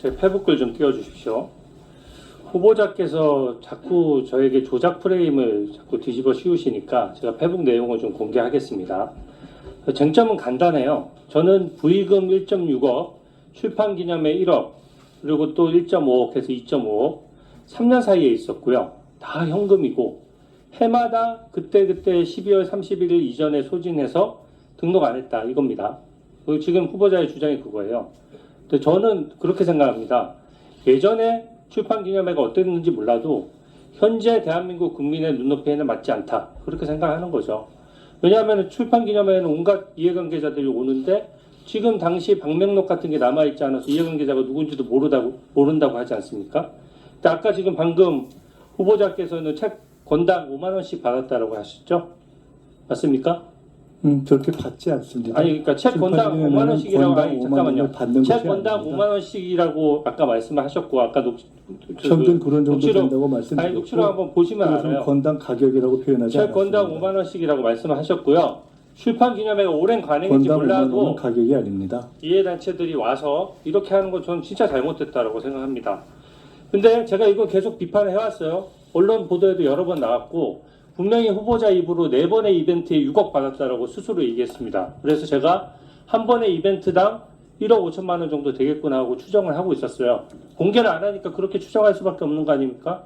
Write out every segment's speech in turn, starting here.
제 페북글 좀 띄워주십시오. 후보자께서 자꾸 저에게 조작 프레임을 자꾸 뒤집어 씌우시니까 제가 페북 내용을 좀 공개하겠습니다. 쟁점은 간단해요. 저는 부의금 1.6억, 출판기념회 1억, 그리고 또 1.5억 해서 2.5억, 3년 사이에 있었고요. 다 현금이고 해마다 그때그때 12월 31일 이전에 소진해서 등록 안 했다 이겁니다. 지금 후보자의 주장이 그거예요. 근데 저는 그렇게 생각합니다. 예전에 출판기념회가 어땠는지 몰라도 현재 대한민국 국민의 눈높이에는 맞지 않다. 그렇게 생각하는 거죠. 왜냐하면 출판기념회에는 온갖 이해관계자들이 오는데 지금 당시 방명록 같은 게 남아있지 않아서 이해관계자가 누군지도 모른다고 하지 않습니까? 근데 아까 지금 방금 후보자께서는 책 권당 5만 원씩 받았다라고 하셨죠? 맞습니까? 그렇게 받지 않습니다. 아니 그러니까 책 권당 5만 원씩이라고 잠깐만요. 받는 책 것이 권당 아닙니다. 5만 원씩이라고 아까 말씀하셨고 아까 평균 그런 정도 된다고 말씀드렸고, 아니 녹취록 한번 보시면 알아요. 건당 가격이라고 표현하지 책 않았습니다. 권당 5만 원씩이라고 말씀하셨고요. 출판기념회가 오랜 관행인지 건당 5만 몰라도 원은 가격이 아닙니다. 이해단체들이 와서 이렇게 하는 건 저는 진짜 잘못됐다라고 생각합니다. 근데 제가 이거 계속 비판을 해왔어요. 언론 보도에도 여러 번 나왔고 분명히 후보자 입으로 4번의 이벤트에 6억 받았다라고 스스로 얘기했습니다. 그래서 제가 한 번의 이벤트당 1억 5천만 원 정도 되겠구나 하고 추정을 하고 있었어요. 공개를 안 하니까 그렇게 추정할 수밖에 없는 거 아닙니까?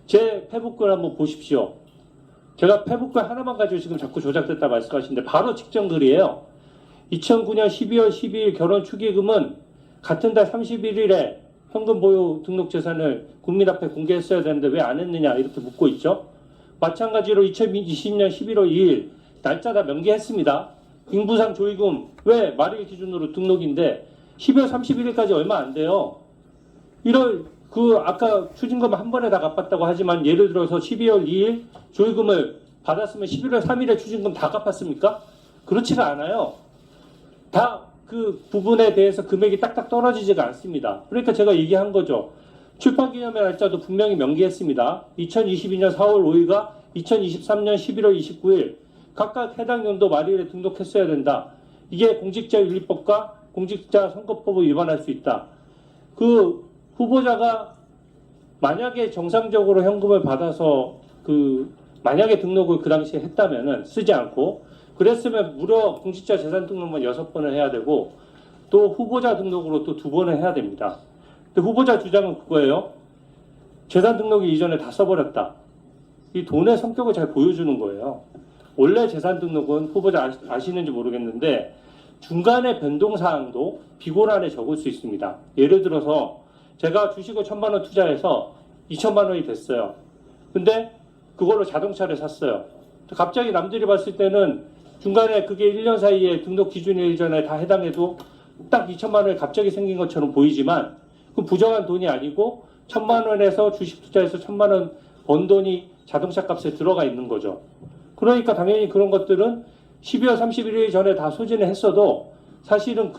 제 페북글 한번 보십시오. 제가 페북글 하나만 가지고 지금 자꾸 조작됐다 말씀하시는데 바로 직전 글이에요. 2009년 12월 12일 결혼 축의금은 같은 달 31일에 현금 보유 등록 재산을 국민 앞에 공개했어야 되는데 왜 안 했느냐 이렇게 묻고 있죠. 마찬가지로 2020년 11월 2일 날짜 다 명기했습니다. 인부상 조의금 왜 말일 기준으로 등록인데 12월 31일까지 얼마 안 돼요. 1월 아까 추징금 한 번에 다 갚았다고 하지만 예를 들어서 12월 2일 조의금을 받았으면 11월 3일에 추징금 다 갚았습니까? 그렇지가 않아요. 다 그 부분에 대해서 금액이 딱딱 떨어지지가 않습니다. 그러니까 제가 얘기한 거죠. 출판기념회 날짜도 분명히 명기했습니다. 2022년 4월 5일과 2023년 11월 29일 각각 해당 연도 말일에 등록했어야 된다. 이게 공직자윤리법과 공직자선거법을 위반할 수 있다. 그 후보자가 만약에 정상적으로 현금을 받아서 만약에 등록을 그 당시에 했다면은 쓰지 않고 그랬으면 무려 공직자 재산 등록만 6번을 해야 되고 또 후보자 등록으로 또 2번을 해야 됩니다. 근데 후보자 주장은 그거예요. 재산 등록이 이전에 다 써버렸다. 이 돈의 성격을 잘 보여주는 거예요. 원래 재산 등록은 후보자 아시는지 모르겠는데 중간에 변동사항도 비고란에 적을 수 있습니다. 예를 들어서 제가 주식을 1,000만 원 투자해서 2,000만 원이 됐어요. 근데 그걸로 자동차를 샀어요. 갑자기 남들이 봤을 때는 중간에 그게 1년 사이에 등록 기준일 전에 다 해당해도 딱 2,000만 원이 갑자기 생긴 것처럼 보이지만 그 부정한 돈이 아니고 1,000만 원에서 주식 투자해서 1,000만 원 번 돈이 자동차 값에 들어가 있는 거죠. 그러니까 당연히 그런 것들은 12월 31일 전에 다 소진을 했어도 사실은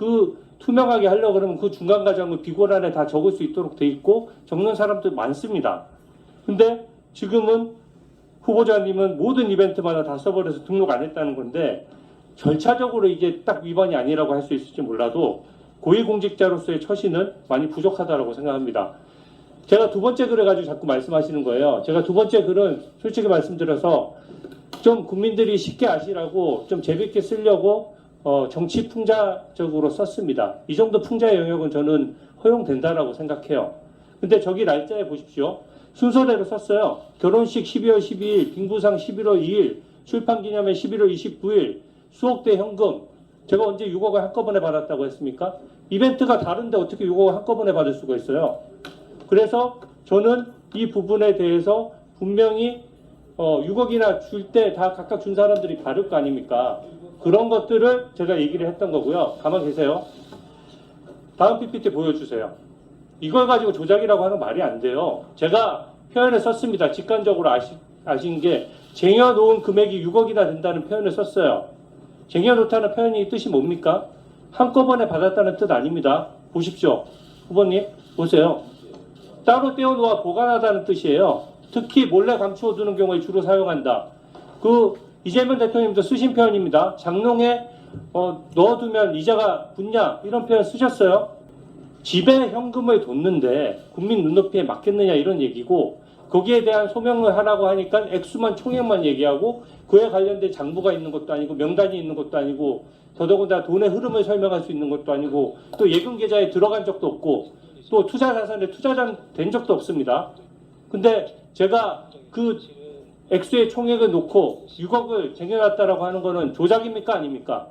투명하게 하려고 그러면 그 중간 과정을 비고란에 다 적을 수 있도록 돼 있고 적는 사람들 많습니다. 근데 지금은 후보자님은 모든 이벤트마다 다 써버려서 등록 안 했다는 건데 절차적으로 이게 딱 위반이 아니라고 할 수 있을지 몰라도 고위공직자로서의 처신은 많이 부족하다고 생각합니다. 제가 두 번째 글을 가지고 자꾸 말씀하시는 거예요. 제가 두 번째 글은 솔직히 말씀드려서 좀 국민들이 쉽게 아시라고 좀 재밌게 쓰려고 정치 풍자적으로 썼습니다. 이 정도 풍자의 영역은 저는 허용된다라고 생각해요. 근데 저기 날짜에 보십시오. 순서대로 썼어요. 결혼식 12월 12일, 빙부상 11월 2일, 출판기념회 11월 29일, 수억대 현금. 제가 언제 6억을 한꺼번에 받았다고 했습니까? 이벤트가 다른데 어떻게 6억을 한꺼번에 받을 수가 있어요? 그래서 저는 이 부분에 대해서 분명히 6억이나 줄 때 다 각각 준 사람들이 다를 거 아닙니까? 그런 것들을 제가 얘기를 했던 거고요. 가만 계세요. 다음 PPT 보여주세요. 이걸 가지고 조작이라고 하는 말이 안 돼요. 제가 표현을 썼습니다. 직관적으로 아신 게 쟁여놓은 금액이 6억이나 된다는 표현을 썼어요. 쟁여놓다는 표현이 뜻이 뭡니까? 한꺼번에 받았다는 뜻 아닙니다. 보십시오. 후보님 보세요. 따로 떼어놓아 보관하다는 뜻이에요. 특히 몰래 감추어두는 경우에 주로 사용한다. 이재명 대통령님도 쓰신 표현입니다. 장롱에 넣어두면 이자가 붙냐 이런 표현 쓰셨어요. 집에 현금을 뒀는데 국민 눈높이에 맞겠느냐 이런 얘기고, 거기에 대한 소명을 하라고 하니까 액수만 총액만 얘기하고 그에 관련된 장부가 있는 것도 아니고 명단이 있는 것도 아니고 더더군다나 돈의 흐름을 설명할 수 있는 것도 아니고 또 예금 계좌에 들어간 적도 없고 또 투자 자산에 투자된 적도 없습니다. 근데 제가 그 액수의 총액을 놓고 6억을 쟁여놨다라고 하는 거는 조작입니까 아닙니까?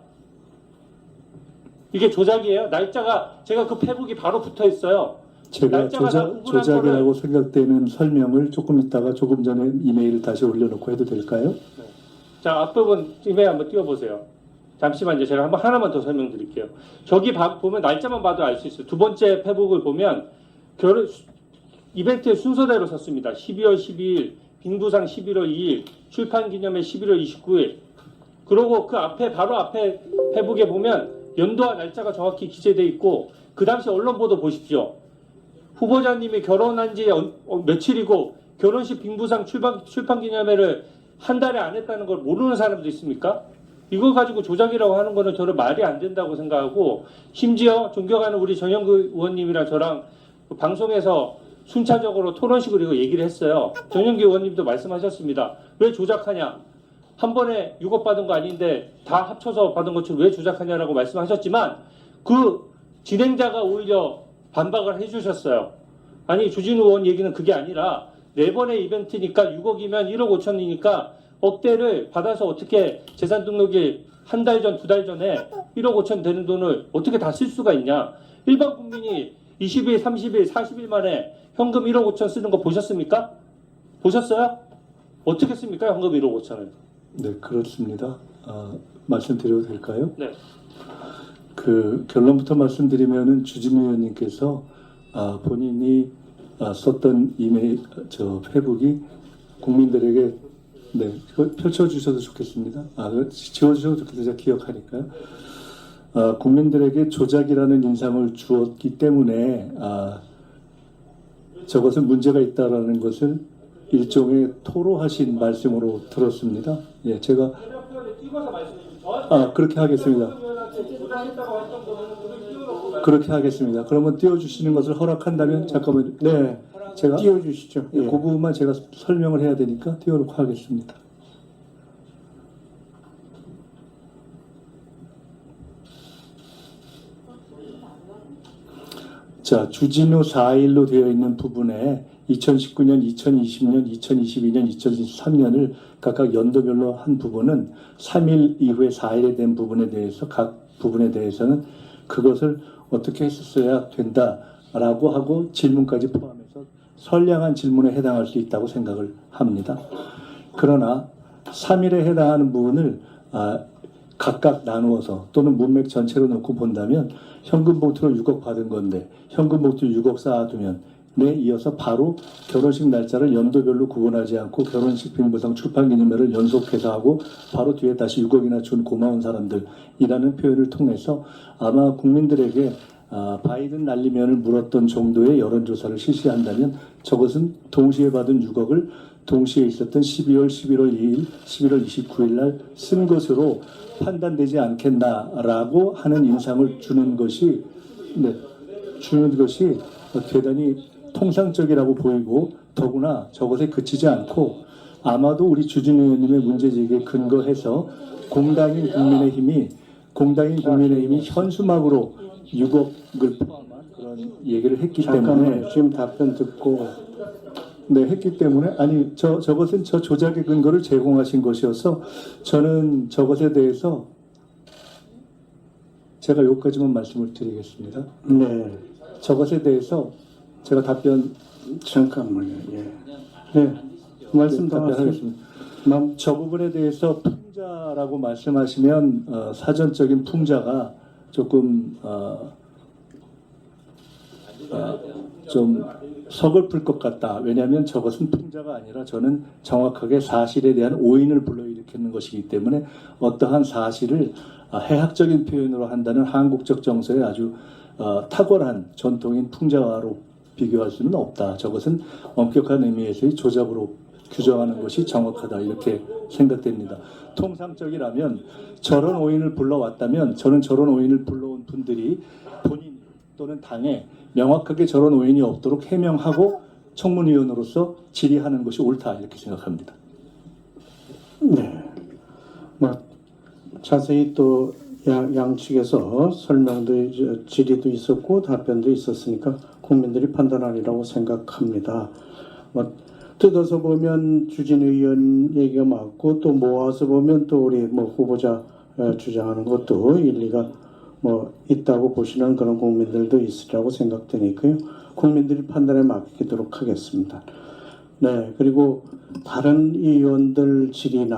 이게 조작이에요? 날짜가 제가 그 페북이 바로 붙어 있어요. 제가 날짜가 다 구분한 조작이라고 생각되는 설명을 조금 있다가 조금 전에 이메일을 다시 올려놓고 해도 될까요? 자, 앞부분 이메일 한번 띄워보세요. 잠시만요. 제가 한번 하나만 더 설명드릴게요. 저기 보면 날짜만 봐도 알 수 있어요. 두 번째 페북을 보면 이벤트의 순서대로 섰습니다. 12월 12일, 빙부상 11월 2일, 출판기념회 11월 29일. 그리고 그 앞에 바로 앞에 페북에 보면 연도와 날짜가 정확히 기재되어 있고 그 당시 언론 보도 보십시오. 후보자님이 결혼한 지 며칠이고 결혼식 빙부상 출판기념회를 한 달에 안 했다는 걸 모르는 사람도 있습니까? 이거 가지고 조작이라고 하는 거는 저는 말이 안 된다고 생각하고, 심지어 존경하는 우리 전영구 의원님이랑 저랑 방송에서 순차적으로 토론식으로 이거 얘기를 했어요. 전영구 의원님도 말씀하셨습니다. 왜 조작하냐? 한 번에 6억 받은 거 아닌데 다 합쳐서 받은 것처럼 왜 조작하냐라고 말씀하셨지만 그 진행자가 오히려 반박을 해주셨어요. 아니 주진우 의원 얘기는 그게 아니라 4번의 이벤트니까 6억이면 1억 5천이니까 억대를 받아서 어떻게 재산 등록일 한 달 전, 2달 전에 1억 5천 되는 돈을 어떻게 다 쓸 수가 있냐. 일반 국민이 20일, 30일, 40일 만에 현금 1억 5천 쓰는 거 보셨습니까? 보셨어요? 어떻게 씁니까? 현금 1억 5천을. 네, 그렇습니다. 말씀드려도 될까요? 네. 그 결론부터 말씀드리면은 주진우 의원님께서 본인이 썼던 이메일 페북이 국민들에게 펼쳐주셔도 좋겠습니다. 지워주셔도 좋겠다. 제가 기억하니까요. 국민들에게 조작이라는 인상을 주었기 때문에 저것은 문제가 있다라는 것을 일종의 토로하신 말씀으로 들었습니다. 예, 제가 그렇게 하겠습니다. 그렇게 하겠습니다. 그러면 띄워주시는 것을 허락한다면 잠깐만. 네, 제가 띄워주시죠. 그 부분만 제가 설명을 해야 되니까 띄워놓고 하겠습니다. 자, 주진우 4일로 되어 있는 부분에 2019년, 2020년, 2022년, 2023년을 각각 연도별로 한 부분은 3일 이후에 4일에 된 부분에 대해서 각 부분에 대해서는 그것을 어떻게 했었어야 된다라고 하고 질문까지 포함해서 선량한 질문에 해당할 수 있다고 생각을 합니다. 그러나 3일에 해당하는 부분을 각각 나누어서 또는 문맥 전체로 놓고 본다면 현금 봉투로 6억 받은 건데 현금 봉투 6억 쌓아두면 이어서 바로 결혼식 날짜를 연도별로 구분하지 않고 결혼식 빙부상 출판기념회를 연속해서 하고 바로 뒤에 다시 6억이나 준 고마운 사람들이라는 표현을 통해서 아마 국민들에게 바이든 날리면을 물었던 정도의 여론조사를 실시한다면 저것은 동시에 받은 6억을 동시에 있었던 12월 11월 2일, 11월 29일 날 쓴 것으로 판단되지 않겠나라고 하는 인상을 주는 것이 대단히 통상적이라고 보이고 더구나 저것에 그치지 않고 아마도 우리 주진우 의원님의 문제제기에 근거해서 공당인 국민의힘이 현수막으로 6억을 포함한 그런 얘기를 했기 때문에 지금 답변 듣고 했기 때문에 저것은 저 조작의 근거를 제공하신 것이어서 저는 저것에 대해서 제가 여기까지만 말씀을 드리겠습니다. 네, 저것에 대해서 제가 답변 잠깐만요. 네, 말씀 더 답변하겠습니다. 저 부분에 대해서 풍자라고 말씀하시면 사전적인 풍자가 조금 좀 서글플 것 같다. 왜냐하면 저것은 풍자가 아니라 저는 정확하게 사실에 대한 오인을 불러일으키는 것이기 때문에 어떠한 사실을 해학적인 표현으로 한다는 한국적 정서의 아주 탁월한 전통인 풍자화로 비교할 수는 없다. 저것은 엄격한 의미에서의 조작으로 규정하는 것이 정확하다. 이렇게 생각됩니다. 통상적이라면 저런 오인을 불러왔다면 저는 저런 오인을 불러온 분들이 또는 당에 명확하게 저런 오인이 없도록 해명하고 청문위원으로서 질의하는 것이 옳다 이렇게 생각합니다. 네. 뭐 자세히 또 양측에서 설명도 질의도 있었고 답변도 있었으니까 국민들이 판단하리라고 생각합니다. 뭐 뜯어서 보면 주진 의원 얘기가 맞고 또 모아서 보면 또 우리 뭐 후보자 주장하는 것도 일리가 뭐 있다고 보시는 그런 국민들도 있으리라고 생각되니까요. 국민들이 판단에 맡기도록 하겠습니다. 네, 그리고 다른 의원들 질의나